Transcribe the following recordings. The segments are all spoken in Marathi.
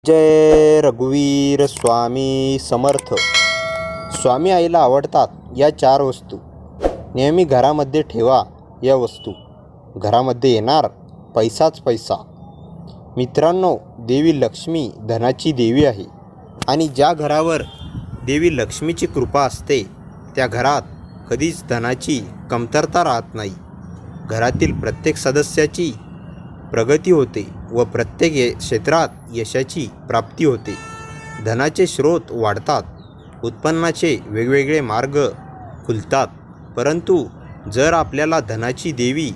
जय रघुवीर स्वामी समर्थ. स्वामी आईला आवडतात या 4 वस्तू. नेहमी घरामध्ये ठेवा या वस्तू. घरामध्ये येणार पैसाच पैसा. मित्रांनो, देवी लक्ष्मी धनाची देवी आहे आणि ज्या घरावर देवी लक्ष्मीची कृपा असते त्या घरात कधीच धनाची कमतरता राहत नाही. घरातील प्रत्येक सदस्याची प्रगती होते व प्रत्येक क्षेत्रात यशाची प्राप्ती होते. धनाचे स्रोत वाढतात, उत्पन्नाचे वेगवेगळे मार्ग खुलतात. परंतु जर आपल्याला धनाची देवी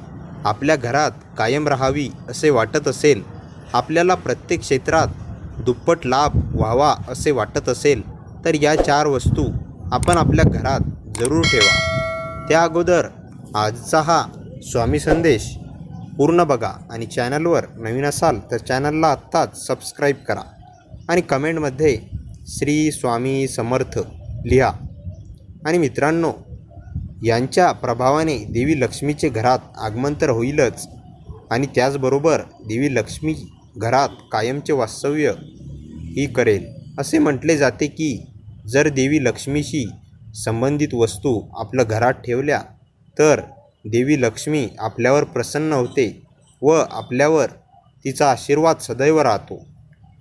आपल्या घरात कायम राहावी असे वाटत असेल, आपल्याला प्रत्येक क्षेत्रात दुप्पट लाभ व्हावा असे वाटत असेल, तर या 4 वस्तू आपण आपल्या घरात जरूर ठेवा. त्या अगोदर आजचा हा स्वामी संदेश पूर्ण बघा आणि चॅनलवर नवीन असाल तर चॅनलला आत्ताच सबस्क्राईब करा आणि कमेंटमध्ये श्री स्वामी समर्थ लिहा. आणि मित्रांनो, यांच्या प्रभावाने देवी लक्ष्मीचे घरात आगमन तर होईलच आणि त्याचबरोबर देवी लक्ष्मी घरात कायमचे वास्तव्य ही करेल. असे म्हटले जाते की जर देवी लक्ष्मीशी संबंधित वस्तू आपल्या घरात ठेवल्या तर देवी लक्ष्मी आपल्यावर प्रसन्न होते व आपल्यावर तिचा आशीर्वाद सदैव राहतो.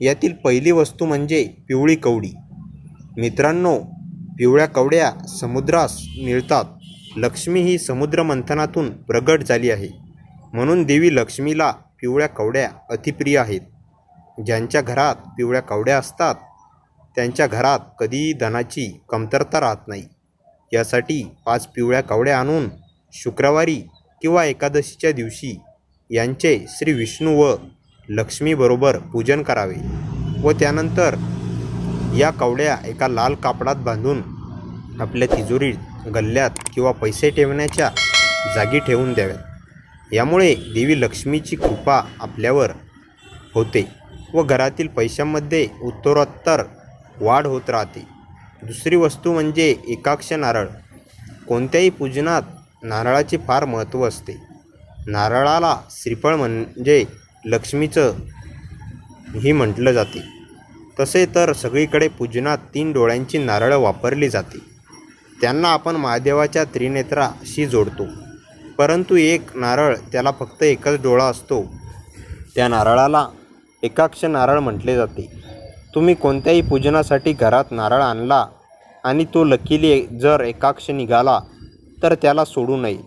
यातील पहिली वस्तू म्हणजे पिवळी कवडी. मित्रांनो, पिवळ्या कवड्या समुद्रास मिळतात. लक्ष्मी ही समुद्र मंथनातून प्रगट झाली आहे, म्हणून देवी लक्ष्मीला पिवळ्या कवड्या अतिप्रिय आहेत. ज्यांच्या घरात पिवळ्या कवड्या असतात त्यांच्या घरात कधीही धनाची कमतरता राहत नाही. यासाठी 5 पिवळ्या कवड्या आणून शुक्रवारी किंवा एकादशीच्या दिवशी यांचे श्री विष्णू व लक्ष्मीबरोबर पूजन करावे व त्यानंतर या कवड्या एका लाल कापडात बांधून आपल्या तिजोरीत, गल्ल्यात किंवा पैसे ठेवण्याच्या जागी ठेवून द्याव्यात. यामुळे देवी लक्ष्मीची कृपा आपल्यावर होते व घरातील पैशांमध्ये उत्तरोत्तर वाढ होत राहते. दुसरी वस्तू म्हणजे एकाक्ष नारळ. कोणत्याही पूजनात नारळाचे फार महत्त्व असते. नारळाला श्रीफळ म्हणजे लक्ष्मीचं ही म्हटलं जाते. तसे तर सगळीकडे पूजनात 3 डोळ्यांची नारळं वापरली जाते. त्यांना आपण महादेवाच्या त्रिनेत्राशी जोडतो. परंतु एक नारळ त्याला फक्त एकच डोळा असतो, त्या नारळाला एकाक्ष नारळ म्हटले जाते. तुम्ही कोणत्याही पूजनासाठी घरात नारळ आणला आणि तो लकीली जर एकाक्ष निघाला तर त्याला सोडू नये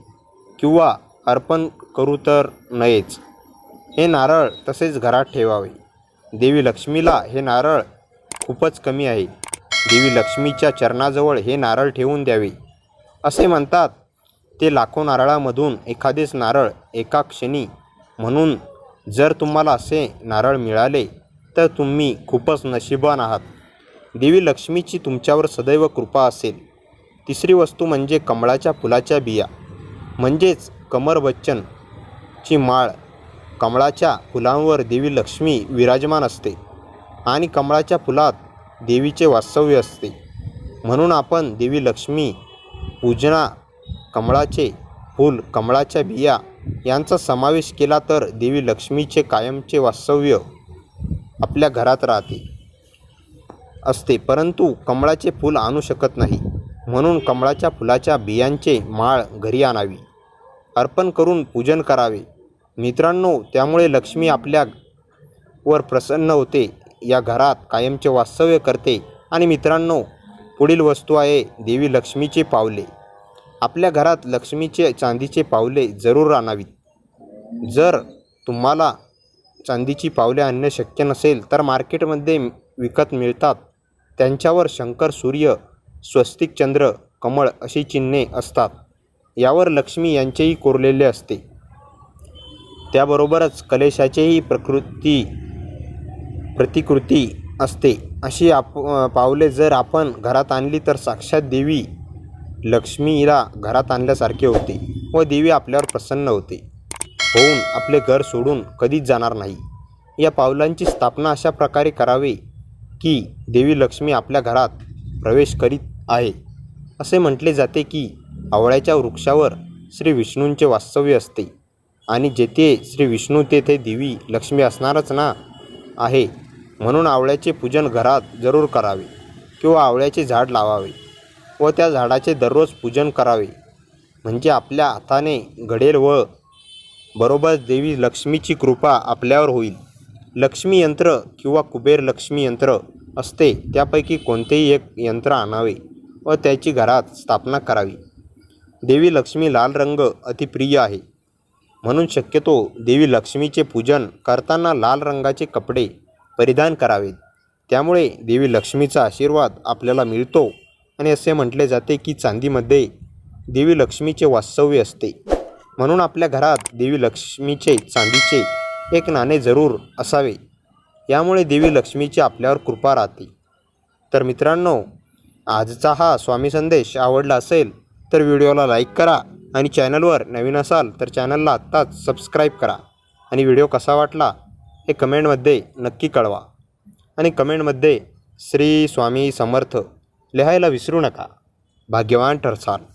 किंवा अर्पण करू तर नयेच. हे नारळ तसेच घरात ठेवावे. देवी लक्ष्मीला हे नारळ खूपच कमी आहे. देवी लक्ष्मीच्या चरणाजवळ हे नारळ ठेवून द्यावे. असे म्हणतात ते लाखो नारळामधून एखादेच नारळ एका क्षणी. म्हणून जर तुम्हाला असे नारळ मिळाले तर तुम्ही खूपच नशिबवान आहात. देवी लक्ष्मीची तुमच्यावर सदैव कृपा असेल. तिसरी वस्तू म्हणजे कमळाच्या फुलाच्या बिया म्हणजेच कमरबच्चनची माळ. कमळाच्या फुलांवर देवी लक्ष्मी विराजमान असते आणि कमळाच्या फुलात देवीचे वास्तव्य असते. म्हणून आपण देवी लक्ष्मी पूजना कमळाचे फूल, कमळाच्या बिया यांचा समावेश केला तर देवी लक्ष्मीचे कायमचे वास्तव्य आपल्या घरात राहते असते. परंतु कमळाचे फूल आणू शकत नाही, म्हणून कमळाच्या फुलाच्या बियांचे माळ घरी आणावी, अर्पण करून पूजन करावे. मित्रांनो, त्यामुळे लक्ष्मी आपल्यावर प्रसन्न होते, या घरात कायमचे वास्तव्य करते. आणि मित्रांनो, पुढील वस्तू आहे देवी लक्ष्मीचे पावले. आपल्या घरात लक्ष्मीचे चांदीचे पावले जरूर आणावीत. जर तुम्हाला चांदीची पावले आणणे शक्य नसेल तर मार्केटमध्ये विकत मिळतात. त्यांच्यावर शंकर, सूर्य, स्वस्तिक, चंद्र, कमळ अशी चिन्हे असतात. यावर लक्ष्मी यांचेही कोरलेले असते. त्याबरोबरच कलेशाचेही प्रतिकृती असते. अशी पावले जर आपण घरात आणली तर साक्षात देवी लक्ष्मीला घरात आणल्यासारखे होते व देवी आपल्यावर प्रसन्न होऊन आपले घर सोडून कधीच जाणार नाही. या पावलांची स्थापना अशा प्रकारे करावी की देवी लक्ष्मी आपल्या घरात प्रवेश करीत आहे. असे म्हटले जाते की आवळ्याच्या वृक्षावर श्री विष्णूंचे वास्तव्य असते आणि जेथे श्री विष्णू तेथे देवी लक्ष्मी असणारच ना आहे. म्हणून आवळ्याचे पूजन घरात जरूर करावे किंवा आवळ्याचे झाड लावावे व त्या झाडाचे दररोज पूजन करावे. म्हणजे आपल्या हाताने घडेल व बरोबर देवी लक्ष्मीची कृपा आपल्यावर होईल. लक्ष्मी यंत्र किंवा कुबेर लक्ष्मी यंत्र असते त्यापैकी कोणतेही एक यंत्र आणावे व त्याची घरात स्थापना करावी. देवी लक्ष्मी लाल रंग अतिप्रिय आहे, म्हणून शक्यतो देवी लक्ष्मीचे पूजन करताना लाल रंगाचे कपडे परिधान करावेत. त्यामुळे देवी लक्ष्मीचा आशीर्वाद आपल्याला मिळतो आणि असे म्हटले जाते की चांदीमध्ये देवी लक्ष्मीचे वास्तव्य असते. म्हणून आपल्या घरात देवी लक्ष्मीचे चांदीचे एक नाणे जरूर असावे. यामुळे देवी लक्ष्मीची आपल्यावर कृपा राहते. तर मित्रांनो, आजचा हा स्वामी संदेश आवडला असेल तर व्हिडिओला लाईक करा आणि चॅनलवर नवीन असाल तर चॅनलला आत्ताच सबस्क्राईब करा. आणि व्हिडिओ कसा वाटला हे कमेंटमध्ये नक्की कळवा. आणि कमेंटमध्ये श्री स्वामी समर्थ लिहायला विसरू नका. भाग्यवान ठरसाल.